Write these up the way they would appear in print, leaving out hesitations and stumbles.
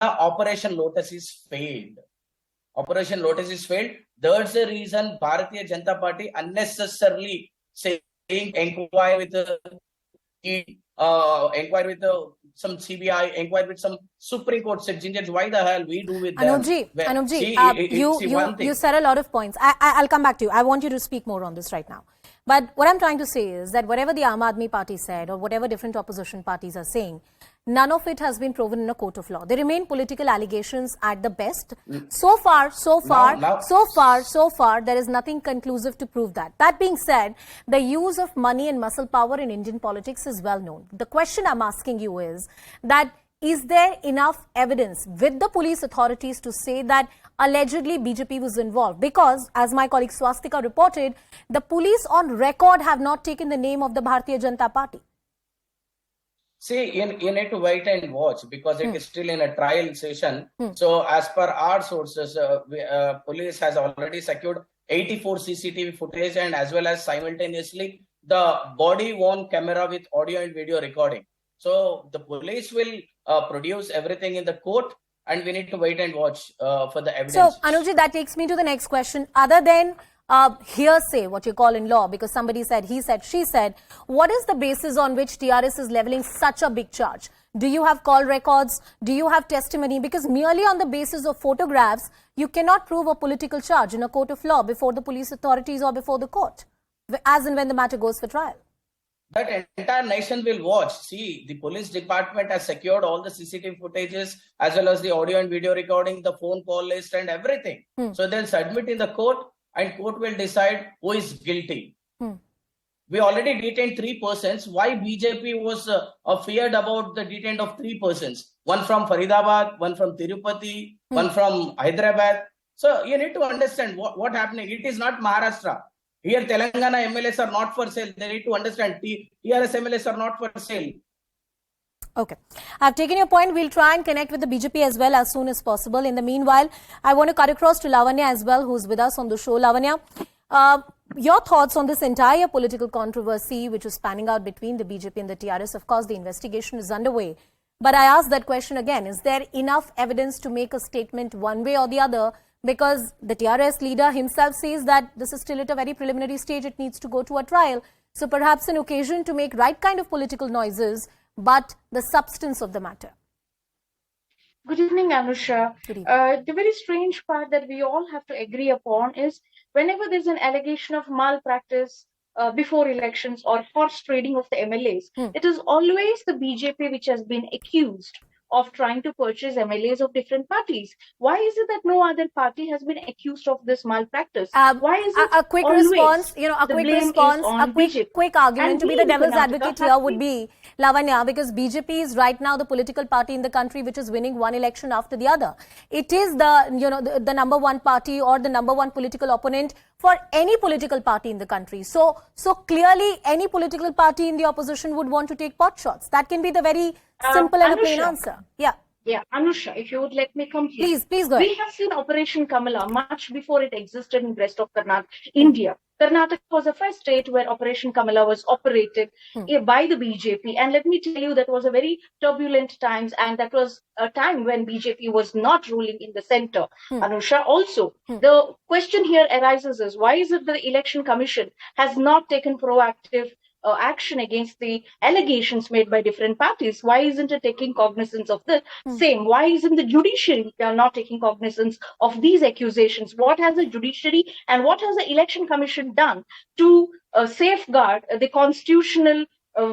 Operation Lotus is failed. Operation Lotus is failed. That's the reason Bharatiya Janata Party unnecessarily saying inquire with some CBI, inquire with some Supreme Court judges. Why the hell we do with them? Anupji, you said a lot of points. I'll come back to you. I want you to speak more on this right now. But what I'm trying to say is that whatever the Aam Aadmi Party said or whatever different opposition parties are saying, none of it has been proven in a court of law. They remain political allegations at the best. So far, there is nothing conclusive to prove that. That being said, the use of money and muscle power in Indian politics is well known. The question I'm asking you is that is there enough evidence with the police authorities to say that allegedly BJP was involved? Because, as my colleague Swastika reported, the police on record have not taken the name of the Bharatiya Janata Party. See, you need to wait and watch because it is still in a trial session. So, as per our sources, police has already secured 84 CCTV footage and as well as simultaneously the body-worn camera with audio and video recording. So, the police will produce everything in the court and we need to wait and watch for the evidence. So, Anuji, that takes me to the next question. Other than hearsay, what you call in law, because somebody said, he said, she said, what is the basis on which TRS is leveling such a big charge? Do you have call records? Do you have testimony? Because merely on the basis of photographs, you cannot prove a political charge in a court of law before the police authorities or before the court, as and when the matter goes for trial. That entire nation will watch. See, the police department has secured all the CCTV footages as well as the audio and video recording, the phone call list and everything. So they'll submit in the court and court will decide who is guilty. We already detained 3 persons. Why BJP was feared about the detain of 3 persons? One from Faridabad, one from Tirupati, one from Hyderabad. So you need to understand what happening. It is not Maharashtra. Here Telangana MLAs are not for sale. They need to understand TRS MLAs are not for sale. Okay. I've taken your point. We'll try and connect with the BJP as well as soon as possible. In the meanwhile, I want to cut across to Lavanya as well, who's with us on the show. Lavanya, your thoughts on this entire political controversy which is spanning out between the BJP and the TRS. Of course, the investigation is underway. But I ask that question again. Is there enough evidence to make a statement one way or the other? Because the TRS leader himself says that this is still at a very preliminary stage. It needs to go to a trial. So perhaps an occasion to make right kind of political noises, but the substance of the matter. Good evening, Anusha. Good evening. The very strange part that we all have to agree upon is whenever there's an allegation of malpractice before elections or horse trading of the MLAs, it is always the BJP which has been accused of trying to purchase MLAs of different parties. Why is it that no other party has been accused of this malpractice? Why is it a quick response, quick argument and to be the devil's advocate here would be, Lavanya, because BJP is right now the political party in the country which is winning one election after the other. It is the the number one party or the number one political opponent for any political party in the country. So clearly any political party in the opposition would want to take pot shots. That can be the very simple and a plain answer. Yeah. Yeah, Anusha, if you would let me complete. Please go ahead. We have seen Operation Kamala much before it existed in the rest of Karnataka, India. Karnataka was the first state where Operation Kamala was operated by the BJP. And let me tell you, that was a very turbulent times, and that was a time when BJP was not ruling in the center. Anusha, also, the question here arises is, why is it the Election Commission has not taken proactive action against the allegations made by different parties? Why isn't it taking cognizance of the same? Why isn't the judiciary not taking cognizance of these accusations? What has the judiciary and what has the Election Commission done to safeguard the constitutional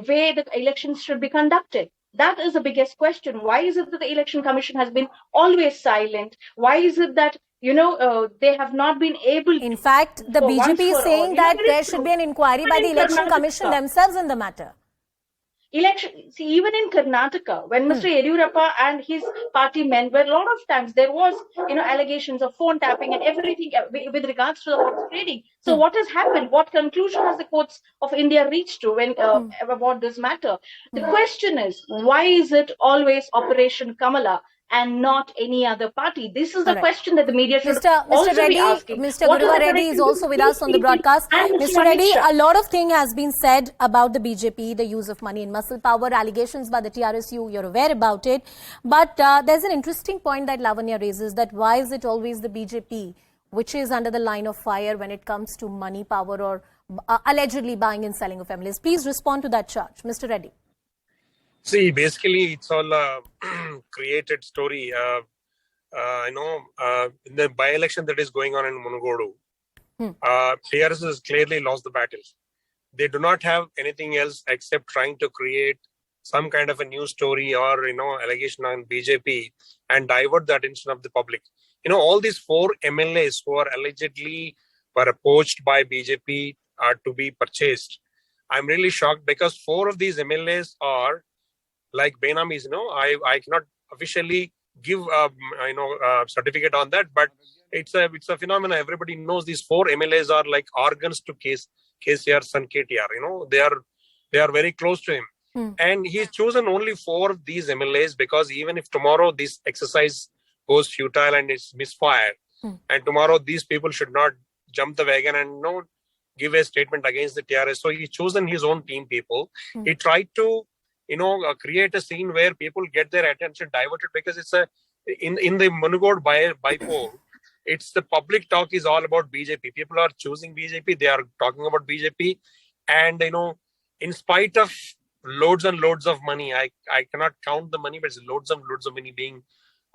way that elections should be conducted? That is the biggest question. Why is it that the Election Commission has been always silent? Why is it that they have not been able to... In fact, the BJP is saying that there should be an inquiry by the Election Commission themselves in the matter. Even in Karnataka, when Mr. Yediyurappa and his party men were, a lot of times there was, allegations of phone tapping and everything with regards to the horse trading. So what has happened? What conclusion has the courts of India reached to about this matter? The question is, why is it always Operation Kamala and not any other party? This is the All right. question that the media should Mr. also Reddy, be asking. Mr. What Guruva the Reddy is connection also with between us on the BJP broadcast. and Mr. Reddy, Shah? a lot of thing has been said about the BJP, the use of money and muscle power, allegations by the TRS, you're aware about it. But there's an interesting point that Lavanya raises, that why is it always the BJP which is under the line of fire when it comes to money, power, or allegedly buying and selling of MLAs? Please respond to that charge. Mr. Reddy. See, basically, it's all a created story. In the by-election that is going on in Mungode, TRS has clearly lost the battle. They do not have anything else except trying to create some kind of a news story or, allegation on BJP and divert the attention of the public. All these 4 MLAs who are allegedly were poached by BJP are to be purchased. I'm really shocked because 4 of these MLAs are like Benamis. I cannot officially give certificate on that, but it's a phenomenon. Everybody knows these 4 MLAs are like organs to KCR's son KTR. They are very close to him, and he's chosen only 4 of these MLAs because even if tomorrow this exercise goes futile and it's misfire, and tomorrow these people should not jump the wagon and give a statement against the TRS. So he's chosen his own team people. He tried to create a scene where people get their attention diverted because it's in the Mungode Bypolls, it's the public talk is all about BJP. People are choosing BJP. They are talking about BJP, and in spite of loads and loads of money, I cannot count the money, but it's loads and loads of money being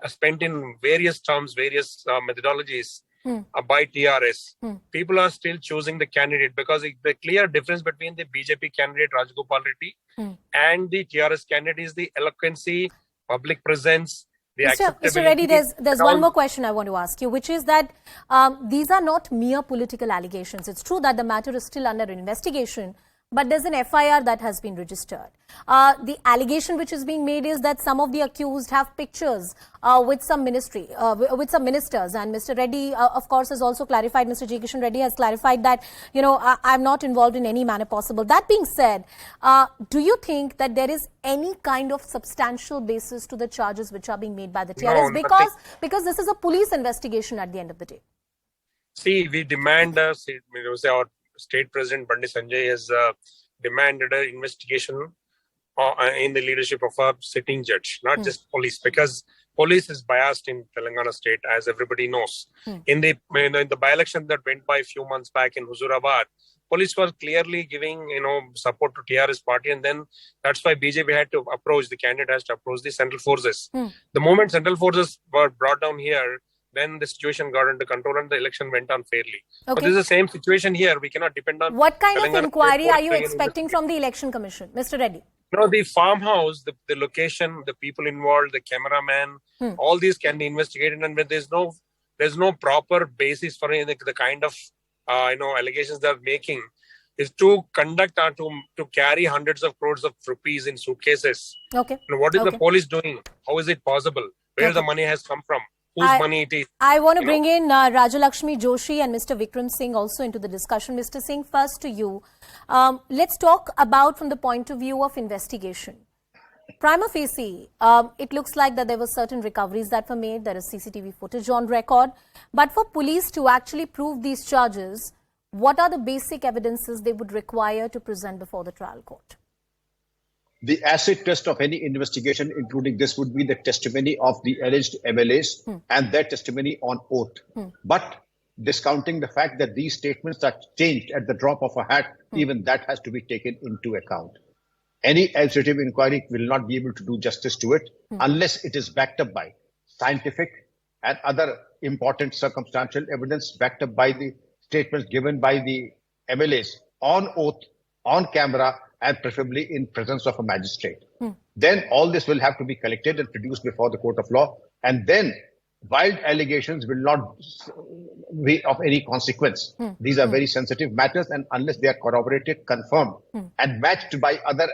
spent in various terms, various methodologies by TRS. People are still choosing the candidate because the clear difference between the BJP candidate Rajgopal Reddy and the TRS candidate is the eloquency, public presence, the acceptability. Mr. Reddy, there's one more question I want to ask you, which is that these are not mere political allegations. It's true that the matter is still under investigation, but there's an FIR that has been registered. The allegation which is being made is that some of the accused have pictures with some ministers. And Mr. Reddy, of course, has also clarified, Mr. J. Kishan Reddy has clarified that, I'm not involved in any manner possible. That being said, do you think that there is any kind of substantial basis to the charges which are being made by the TRS? No, because this is a police investigation at the end of the day. See, we demand, our State President Bandi Sanjay has demanded an investigation in the leadership of a sitting judge, not just police, because police is biased in Telangana state, as everybody knows. In the by-election that went by a few months back in Hyderabad, police were clearly giving support to TRS party, and then that's why BJP had to approach, the candidate has to approach the central forces. The moment central forces were brought down here, then the situation got under control and the election went on fairly. But this is the same situation here. We cannot depend on... What kind of inquiry are you expecting from the Election Commission? Mr. Reddy? The farmhouse, the location, the people involved, the cameraman, all these can be investigated, and when there's no proper basis for the kind of allegations they're making, is to conduct or to carry hundreds of crores of rupees in suitcases. Okay. What is the police doing? How is it possible? Where the money has come from? Whose money it is? I want to bring in Rajalakshmi Joshi and Mr. Vikram Singh also into the discussion. Mr. Singh, first to you. Let's talk about from the point of view of investigation. Prima facie, it looks like that there were certain recoveries that were made. There is CCTV footage on record. But for police to actually prove these charges, what are the basic evidences they would require to present before the trial court? The acid test of any investigation, including this, would be the testimony of the alleged MLAs and their testimony on oath. But discounting the fact that these statements are changed at the drop of a hat, even that has to be taken into account. Any administrative inquiry will not be able to do justice to it unless it is backed up by scientific and other important circumstantial evidence backed up by the statements given by the MLAs on oath, on camera, and preferably in presence of a magistrate. Then all this will have to be collected and produced before the court of law. And then wild allegations will not be of any consequence. These are very sensitive matters, and unless they are corroborated, confirmed, and matched by other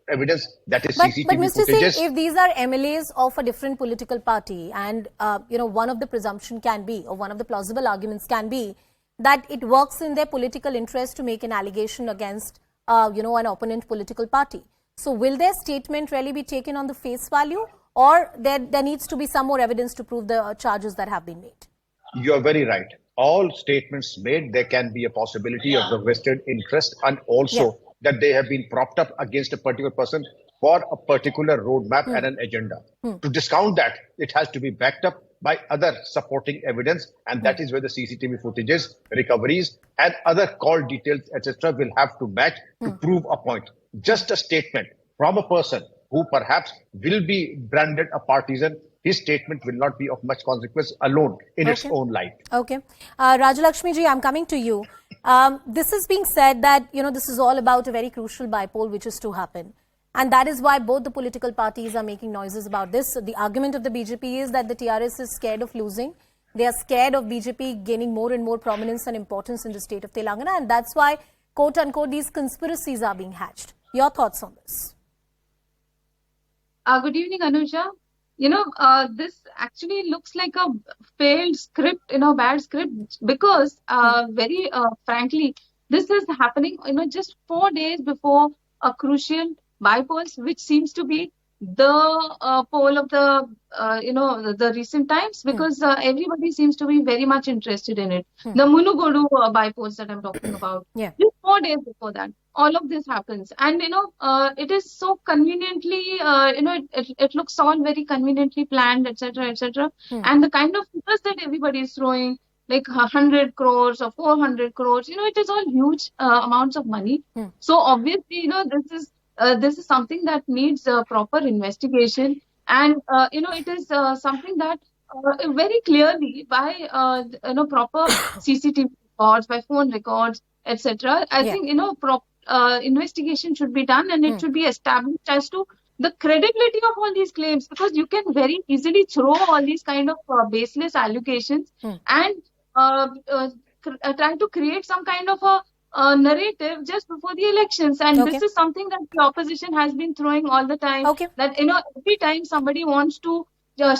evidence, that is CCTV but Mr. footages. Singh, if these are MLAs of a different political party, and one of the presumption can be, or one of the plausible arguments can be, that it works in their political interest to make an allegation against an opponent political party. So will their statement really be taken on the face value, or there needs to be some more evidence to prove the charges that have been made? You're very right. All statements made, there can be a possibility of the vested interest, and also that they have been propped up against a particular person for a particular roadmap and an agenda. To discount that, it has to be backed up by other supporting evidence, and that is where the CCTV footages, recoveries, and other call details, etc., will have to match to prove a point. Just a statement from a person who perhaps will be branded a partisan, his statement will not be of much consequence alone in its own light. Okay. Rajalakshmi ji, I'm coming to you. This is being said that, this is all about a very crucial bypoll which is to happen. And that is why both the political parties are making noises about this. So the argument of the BJP is that the TRS is scared of losing. They are scared of BJP gaining more and more prominence and importance in the state of Telangana. And that's why, quote unquote, these conspiracies are being hatched. Your thoughts on this? Good evening, Anuja. This actually looks like a failed script, bad script, because very frankly, this is happening, just 4 days before a crucial bypolls, which seems to be the poll of the, the recent times, because everybody seems to be very much interested in it. The Mungode bypolls that I'm talking about. Just 4 days before that, all of this happens. And, it is so conveniently, it looks all very conveniently planned, etc., etc. And the kind of figures that everybody is throwing, like 100 crores or 400 crores, it is all huge amounts of money. So obviously, this is something that needs proper investigation, and it is something that very clearly by proper CCTV records, by phone records, etc. I think investigation should be done, and it should be established as to the credibility of all these claims, because you can very easily throw all these kind of baseless allegations and try to create some kind of a narrative just before the elections, and this is something that the opposition has been throwing all the time. That every time somebody wants to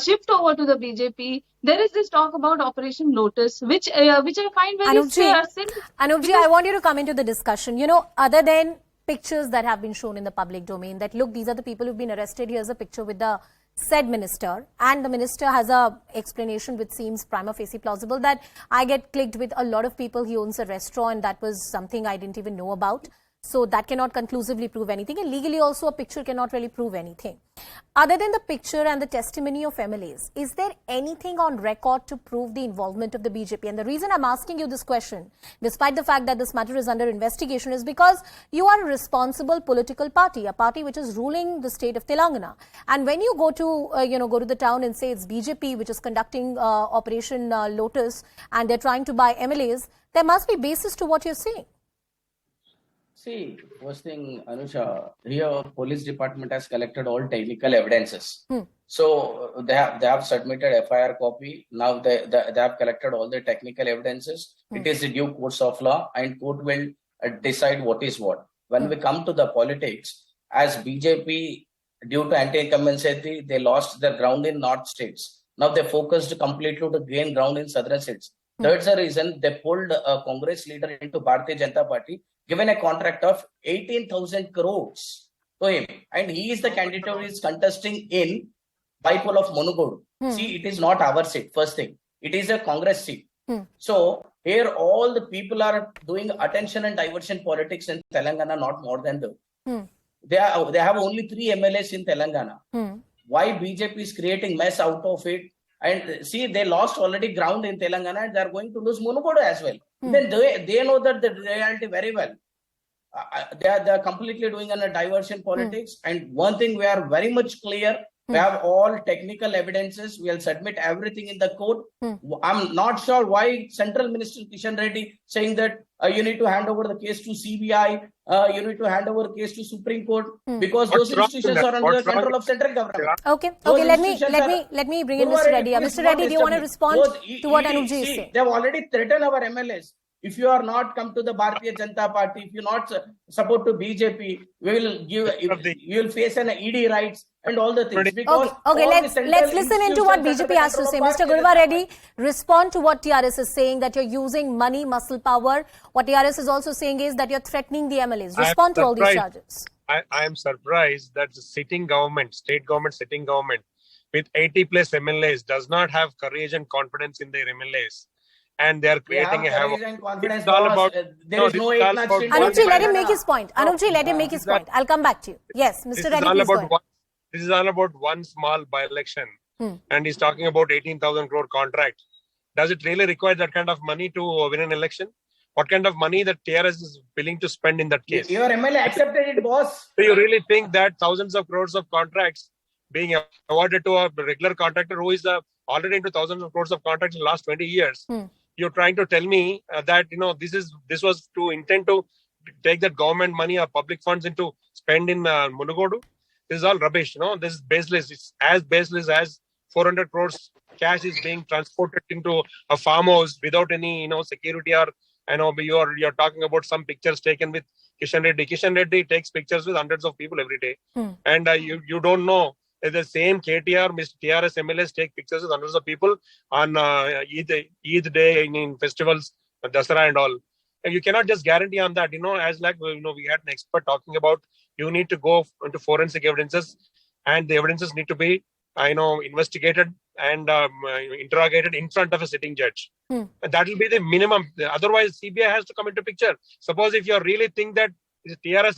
shift over to the BJP, there is this talk about Operation Lotus, which I find very silly. Anupji, I want you to come into the discussion. Other than pictures that have been shown in the public domain, that look, these are the people who've been arrested. Here's a picture with the said minister, and the minister has a explanation which seems prima facie plausible, that I get clicked with a lot of people. He owns a restaurant, and that was something I didn't even know about. So that cannot conclusively prove anything, and legally also a picture cannot really prove anything. Other than the picture and the testimony of MLAs, is there anything on record to prove the involvement of the BJP? And the reason I'm asking you this question, despite the fact that this matter is under investigation, is because you are a responsible political party, a party which is ruling the state of Telangana. And when you go to, go to the town and say it's BJP which is conducting Operation Lotus, and they're trying to buy MLAs, there must be basis to what you're saying. See, first thing, Anusha, here police department has collected all technical evidences. So they have submitted FIR copy. Now they have collected all the technical evidences. It is the due course of law, and court will decide what is what. When we come to the politics, as BJP, due to anti-incumbency, they lost their ground in north states. Now they focused completely to gain ground in southern states. That's the reason they pulled a Congress leader into Bharatiya Janata Party, given a contract of 18,000 crores to him. And he is the candidate who is contesting in bypoll of Mungode. See, it is not our seat, first thing. It is a Congress seat. So here all the people are doing attention and diversion politics in Telangana, not more than two. They have only 3 MLAs in Telangana. Why BJP is creating mess out of it? And see, they lost already ground in Telangana, and they are going to lose Mungode as well. Then they know that the reality very well. They are completely doing a diversion politics. And one thing we are very much clear, we have all technical evidences. We will submit everything in the court. I'm not sure why Central Minister Kishan Reddy saying that you need to hand over the case to CBI, you need to hand over the case to Supreme Court, because those institutions are under the control of central government. Okay, let me bring in Mr. Reddy. Mr. Reddy, do you want to respond to what Anupji is saying? They have already threatened our MLAs. If you are not come to the Bharatiya Janata Party, if you not support to BJP, you will face an ED rights and all the things. Okay, let's listen into what BJP has to say. Mr. Gurva Reddy, respond to what TRS is saying, that you're using money, muscle power. What TRS is also saying is that you're threatening the MLAs. Respond to all these charges. I am surprised that the sitting government, state government, sitting government, with 80 plus MLAs does not have courage and confidence in their MLAs, and they are creating a havoc. And confidence, This is all boss. about There is this no is all Eknath about Shinde. Anupji, let him make Telangana. his point. Anupji, let him make his point. I'll come back to you. Yes, Mr. Reddy, please go ahead. This is all about one small by-election, and he's talking about 18,000 crore contract. Does it really require that kind of money to win an election? What kind of money that TRS is willing to spend in that case? Your MLA accepted it, boss. Do you really think that thousands of crores of contracts being awarded to a regular contractor who is already into thousands of crores of contracts in the last 20 years? You're trying to tell me that this was to intend to take that government money or public funds into spend in Mungode? This is all rubbish. This is baseless. It's as baseless as 400 crores cash is being transported into a farmhouse without any security, or you're talking about some pictures taken with Kishan Reddy. Kishan Reddy takes pictures with hundreds of people every day, and you don't know the same KTR, Mr. TRS MLAs take pictures with hundreds of people on Eid day in festivals, Dasara and all. And you cannot just guarantee on that. As we had an expert talking about, you need to go into forensic evidences, and the evidences need to be investigated and interrogated in front of a sitting judge. And that will be the minimum. Otherwise, CBI has to come into picture. Suppose if you really think that TRS